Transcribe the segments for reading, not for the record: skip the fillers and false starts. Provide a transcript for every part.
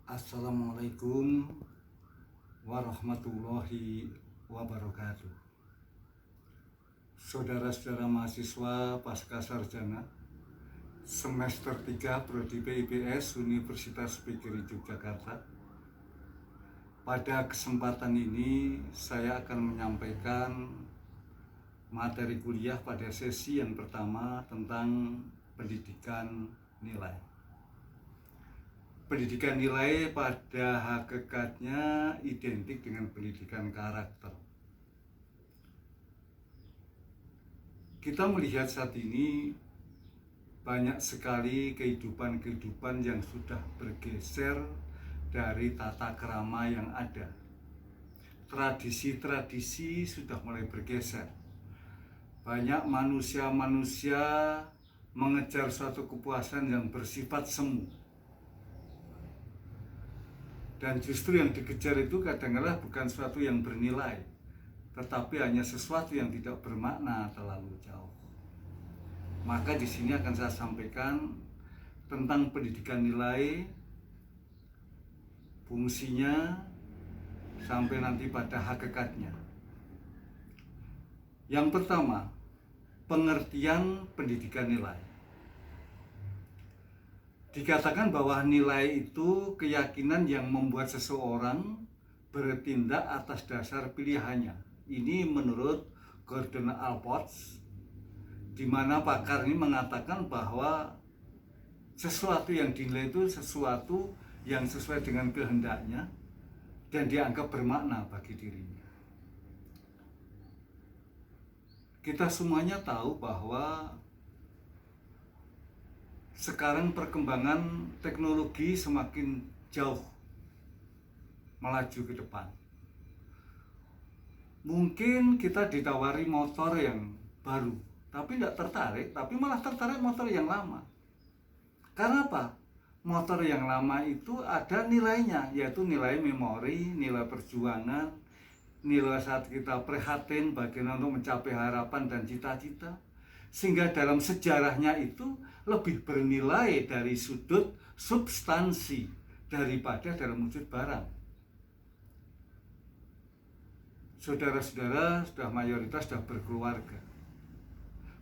Assalamualaikum warahmatullahi wabarakatuh. Saudara-saudara mahasiswa pasca sarjana semester 3 Prodi PIPS Universitas Pigiri Yogyakarta. Pada kesempatan ini saya akan menyampaikan materi kuliah pada sesi yang pertama tentang pendidikan nilai. Pendidikan nilai pada hakikatnya identik dengan pendidikan karakter. Kita melihat saat ini banyak sekali kehidupan yang sudah bergeser dari tata krama yang ada. Tradisi-tradisi sudah mulai bergeser. Banyak manusia-manusia mengejar suatu kepuasan yang bersifat semu. Dan justru yang dikejar itu kadang-kadang bukan sesuatu yang bernilai, tetapi hanya sesuatu yang tidak bermakna terlalu jauh. Maka di sini akan saya sampaikan tentang pendidikan nilai, fungsinya, sampai nanti pada hakikatnya. Yang pertama, pengertian pendidikan nilai. Dikatakan bahwa nilai itu keyakinan yang membuat seseorang bertindak atas dasar pilihannya. Ini menurut Gordon Allport, di mana pakar ini mengatakan bahwa sesuatu yang dinilai itu sesuatu yang sesuai dengan kehendaknya dan dianggap bermakna bagi dirinya. Kita semuanya tahu bahwa sekarang perkembangan teknologi semakin jauh melaju ke depan. Mungkin kita ditawari motor yang baru, tapi tidak tertarik, tapi malah tertarik motor yang lama. Karena apa? Motor yang lama itu ada nilainya, yaitu nilai memori, nilai perjuangan, nilai saat kita prihatin bagaimana untuk mencapai harapan dan cita-cita. Sehingga dalam sejarahnya itu lebih bernilai dari sudut substansi daripada dalam wujud barang. Saudara-saudara sudah mayoritas sudah berkeluarga.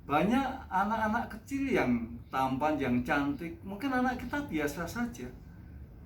Banyak anak-anak kecil yang tampan, yang cantik. Mungkin anak kita biasa saja,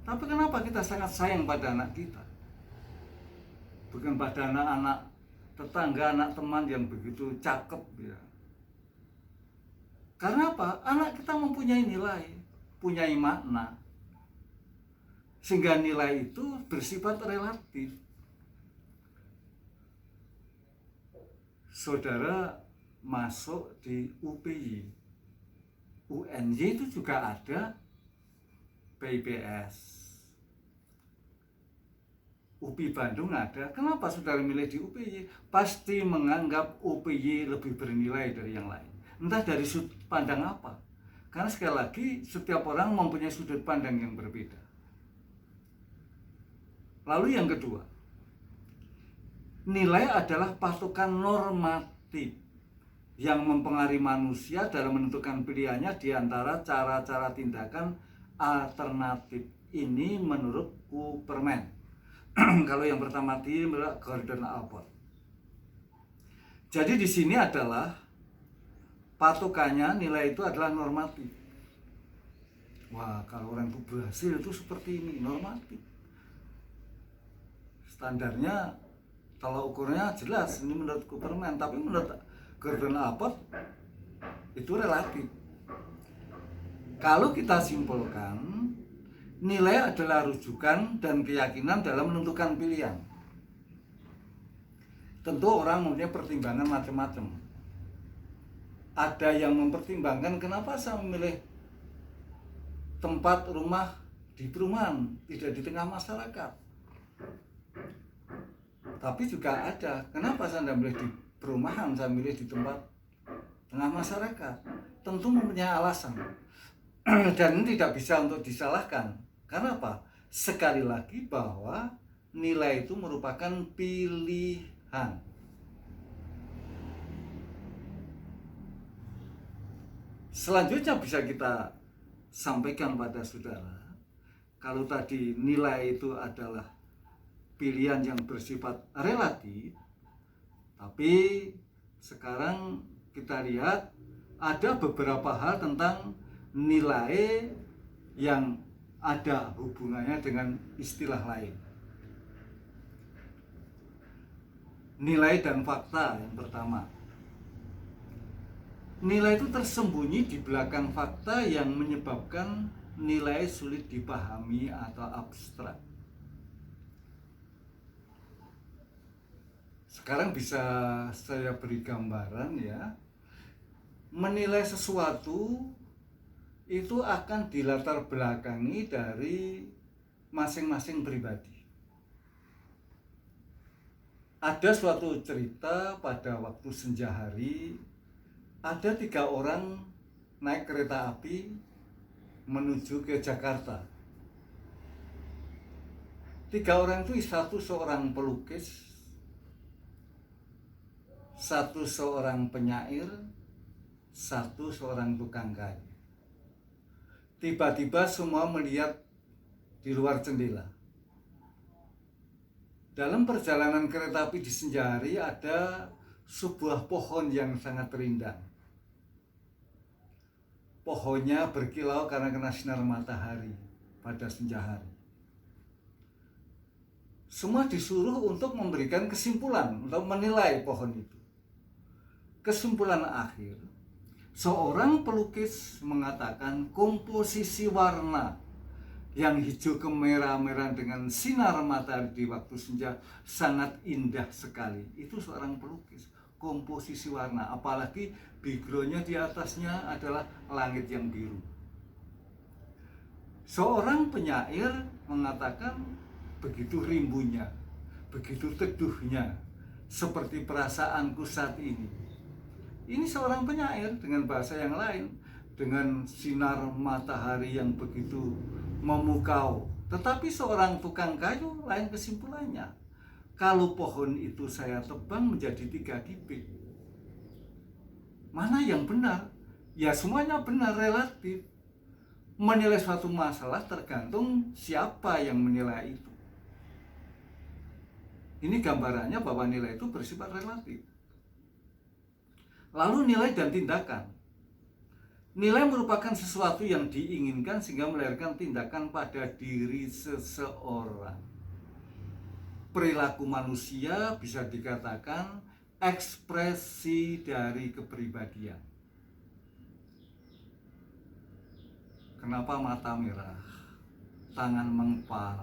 tapi kenapa kita sangat sayang pada anak kita? Bukan pada anak-anak tetangga, anak teman yang begitu cakep ya. Karena apa? Anak kita mempunyai nilai, punyai makna. Sehingga nilai itu bersifat relatif. Saudara masuk di UPY. UNY itu juga ada PIPS. UPI Bandung ada. Kenapa saudara milih di UPY? Pasti menganggap UPY lebih bernilai dari yang lain. Entah dari sudut pandang apa. Karena sekali lagi setiap orang mempunyai sudut pandang yang berbeda. Lalu yang kedua, nilai adalah patokan normatif yang mempengaruhi manusia dalam menentukan pilihannya di antara cara-cara tindakan alternatif. Ini menurut Kupperman. Kalau yang pertama tadi menurut Gordon Allport. Jadi di sini adalah patokannya, nilai itu adalah normatif. Wah, kalau orang itu berhasil itu seperti ini, normatif. Standarnya, kalau ukurnya jelas, ini menurut Kupperman. Tapi menurut Gordon Allport, itu relatif. Kalau kita simpulkan, nilai adalah rujukan dan keyakinan dalam menentukan pilihan. Tentu orang mempunyai pertimbangan macam-macam. Ada yang mempertimbangkan kenapa saya memilih tempat rumah di perumahan, tidak di tengah masyarakat. Tapi juga ada, kenapa saya tidak milih di perumahan, saya milih di tempat tengah masyarakat. Tentu mempunyai alasan. Dan ini tidak bisa untuk disalahkan. Karena apa? Sekali lagi bahwa nilai itu merupakan pilihan. Selanjutnya bisa kita sampaikan pada saudara, Kalau tadi nilai itu adalah pilihan yang bersifat relatif, tapi sekarang kita lihat ada beberapa hal tentang nilai yang ada hubungannya dengan istilah lain. Nilai dan fakta yang pertama. Nilai itu tersembunyi di belakang fakta yang menyebabkan nilai sulit dipahami atau abstrak. Sekarang bisa saya beri gambaran ya. Menilai sesuatu itu akan dilatar belakangi dari masing-masing pribadi. Ada suatu cerita pada waktu senja hari, ada 3 orang naik kereta api menuju ke Jakarta. 3 orang itu, satu seorang pelukis, satu seorang penyair, satu seorang tukang kayu. Tiba-tiba semua melihat di luar jendela. Dalam perjalanan kereta api di senja hari ada sebuah pohon yang sangat rindang. Pohonnya berkilau karena kena sinar matahari pada senja hari. Semua disuruh untuk memberikan kesimpulan, untuk menilai pohon itu. Kesimpulan akhir, seorang pelukis mengatakan komposisi warna yang hijau kemerah-merahan dengan sinar matahari di waktu senja sangat indah sekali. Itu seorang pelukis, komposisi warna, apalagi backgroundnya di atasnya adalah langit yang biru. Seorang penyair mengatakan begitu rimbunya, begitu teduhnya, seperti perasaanku saat ini. Ini seorang penyair dengan bahasa yang lain, dengan sinar matahari yang begitu memukau. Tetapi seorang tukang kayu lain kesimpulannya. Kalau pohon itu saya tebang menjadi 3 bibit, mana yang benar? Ya semuanya benar, relatif. Menilai suatu masalah tergantung siapa yang menilai itu. Ini gambarannya bahwa nilai itu bersifat relatif. Lalu nilai dan tindakan. Nilai merupakan sesuatu yang diinginkan sehingga melahirkan tindakan pada diri seseorang. Perilaku manusia bisa dikatakan ekspresi dari kepribadian. Kenapa mata merah, tangan mengepal,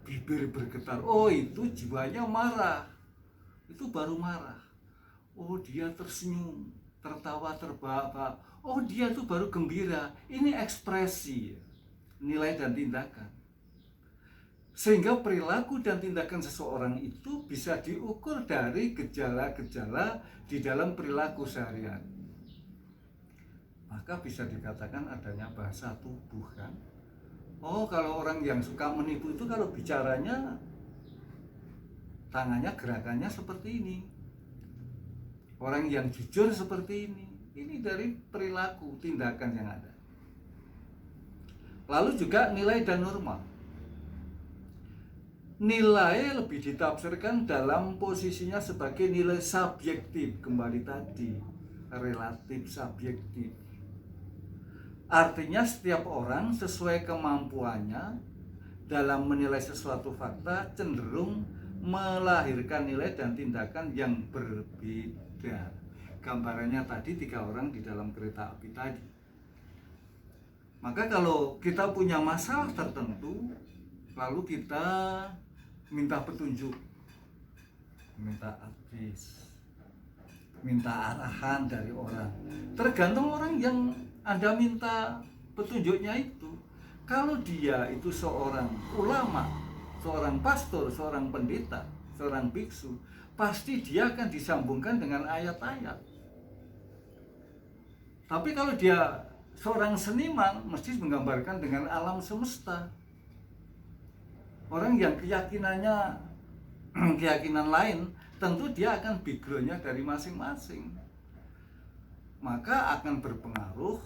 bibir bergetar? Oh, itu jiwanya marah. Itu baru marah. Oh, dia tersenyum, tertawa terbahak-bahak. Oh, dia itu baru gembira. Ini ekspresi, nilai dan tindakan. Sehingga perilaku dan tindakan seseorang itu bisa diukur dari gejala-gejala di dalam perilaku sehari-hari. Maka bisa dikatakan adanya bahasa tubuh kan. Oh, kalau orang yang suka menipu itu kalau bicaranya tangannya gerakannya seperti ini. Orang yang jujur seperti ini. Ini dari perilaku, tindakan yang ada. Lalu juga nilai dan norma. Nilai lebih ditafsirkan dalam posisinya sebagai nilai subjektif, kembali tadi, relatif subjektif. Artinya setiap orang sesuai kemampuannya dalam menilai sesuatu fakta cenderung melahirkan nilai dan tindakan yang berbeda. Gambarannya tadi 3 orang di dalam kereta api tadi. Maka kalau kita punya masalah tertentu, lalu kita minta petunjuk, minta advice, minta arahan dari orang. Tergantung orang yang Anda minta petunjuknya itu. Kalau dia itu seorang ulama, seorang pastor, seorang pendeta, seorang biksu, pasti dia akan disambungkan dengan ayat-ayat. Tapi kalau dia seorang seniman, mesti menggambarkan dengan alam semesta. Orang yang keyakinannya keyakinan lain, tentu dia akan backgroundnya dari masing-masing. Maka akan berpengaruh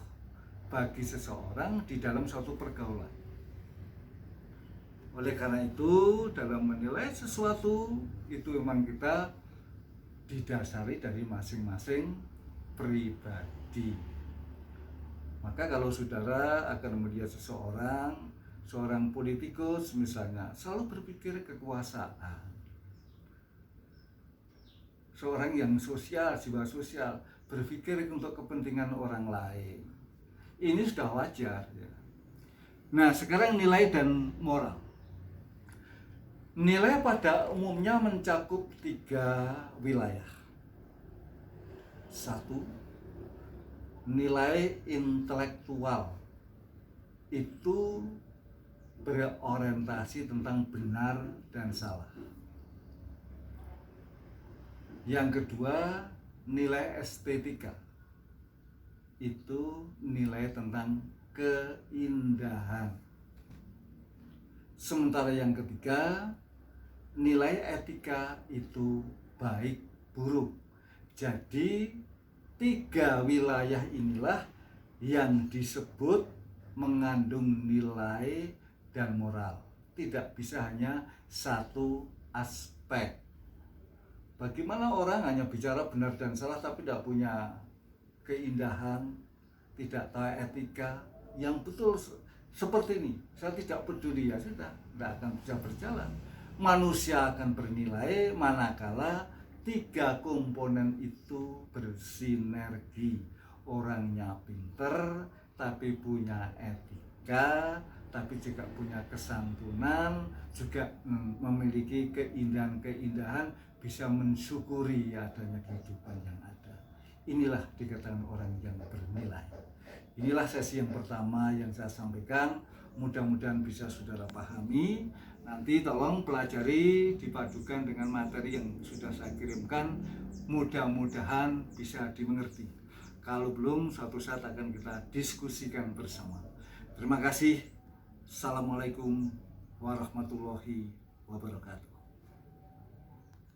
bagi seseorang di dalam suatu pergaulan. Oleh karena itu, dalam menilai sesuatu itu memang kita didasari dari masing-masing pribadi. Maka kalau saudara akan melihat seorang politikus misalnya, selalu berpikir kekuasaan, seorang yang sosial, jiwa sosial, berpikir untuk kepentingan orang lain, ini sudah wajar ya. Nah, sekarang nilai dan moral. Nilai pada umumnya mencakup 3 wilayah. 1, nilai intelektual, itu berorientasi tentang benar dan salah. Yang kedua, nilai estetika, itu nilai tentang keindahan. Sementara yang ketiga, nilai etika itu baik buruk. Jadi 3 wilayah inilah yang disebut mengandung nilai dan moral. Tidak bisa hanya satu aspek. Bagaimana orang hanya bicara benar dan salah tapi tidak punya keindahan, tidak tahu etika yang betul seperti ini. Saya tidak peduli, ya sudah, tidak akan bisa berjalan. Manusia akan bernilai manakala 3 komponen itu bersinergi. Orangnya pinter tapi punya etika, tapi juga punya kesantunan, juga memiliki keindahan-keindahan, bisa mensyukuri adanya kehidupan yang ada. Inilah dikatakan orang yang bernilai. Inilah sesi yang pertama yang saya sampaikan. Mudah-mudahan bisa saudara pahami. Nanti tolong pelajari dipadukan dengan materi yang sudah saya kirimkan. Mudah-mudahan bisa dimengerti. Kalau belum, suatu saat akan kita diskusikan bersama. Terima kasih. Assalamualaikum warahmatullahi wabarakatuh.